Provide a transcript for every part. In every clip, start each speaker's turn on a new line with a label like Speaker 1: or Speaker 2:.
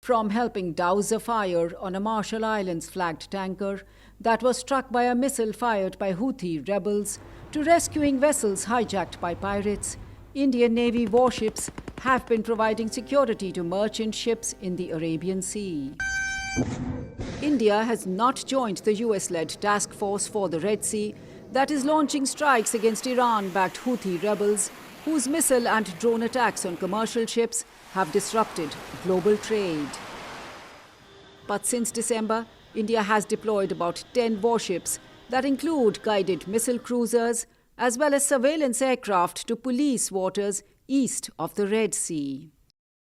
Speaker 1: From helping douse a fire on a Marshall Islands flagged tanker that was struck by a missile fired by Houthi rebels to rescuing vessels hijacked by pirates, Indian Navy warships have been providing security to merchant ships in the Arabian Sea. India has not joined the US-led task force for the Red Sea that is launching strikes against Iran-backed Houthi rebels whose missile and drone attacks on commercial ships have disrupted global trade. But since December, India has deployed about 10 warships that include guided missile cruisers as well as surveillance aircraft to police waters east of the Red Sea.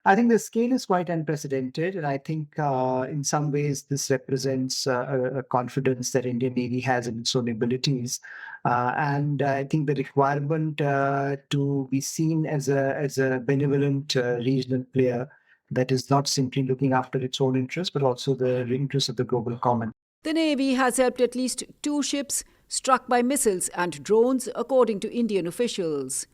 Speaker 2: I think the scale is quite unprecedented, and I think in some ways this represents a confidence that Indian Navy has in its own abilities. And I think the requirement to be seen as a benevolent regional player that is not simply looking after its own interests, but also the interests of the global common.
Speaker 1: The Navy has helped at least 2 ships struck by missiles and drones, according to Indian officials.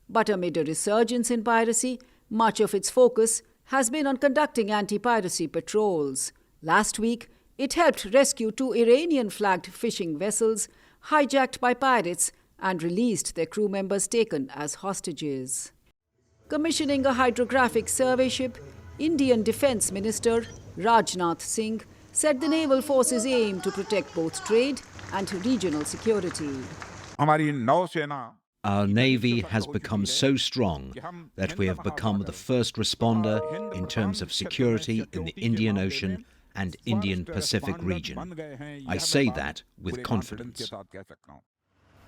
Speaker 1: But amid a resurgence in piracy, much of its focus has been on conducting anti-piracy patrols. Last week, it helped rescue 2 Iranian-flagged fishing vessels hijacked by pirates and released their crew members taken as hostages. Commissioning a hydrographic survey ship, Indian Defence Minister Rajnath Singh said the naval forces aim to protect both trade and regional security.
Speaker 3: Our Navy has become so strong that we have become the first responder in terms of security in the Indian Ocean and Indian Pacific region. I say that with confidence.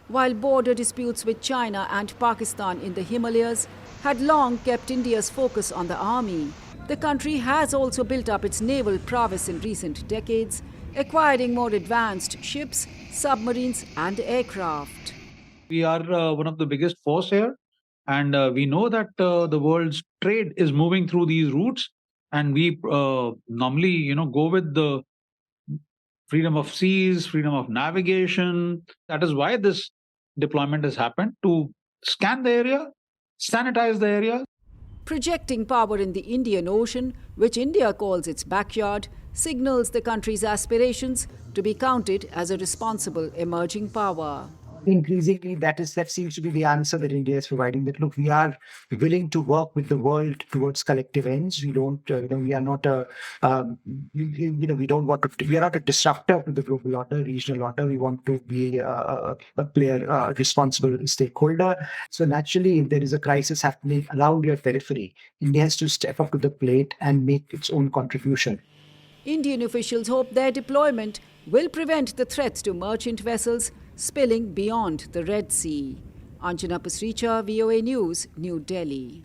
Speaker 1: While border disputes with China and Pakistan in the Himalayas had long kept India's focus on the army, the country has also built up its naval prowess in recent decades, acquiring more advanced ships, submarines and aircraft.
Speaker 4: We are one of the biggest force here, and we know that the world's trade is moving through these routes, and we normally, go with the freedom of seas, freedom of navigation. That is why this deployment has happened, to scan the area, sanitize the area.
Speaker 1: Projecting power in the Indian Ocean, which India calls its backyard, signals the country's aspirations to be counted as a responsible emerging power.
Speaker 2: Increasingly, that seems to be the answer that India is providing. That look, we are willing to work with the world towards collective ends. We don't, we are not a, we don't want to. We are not a disruptor to the global order, regional order. We want to be a player, a responsible stakeholder. So naturally, if there is a crisis happening around your periphery, India has to step up to the plate and make its own contribution.
Speaker 1: Indian officials hope their deployment will prevent the threats to merchant vessels spilling beyond the Red Sea. Anjana Pasricha, VOA News, New Delhi.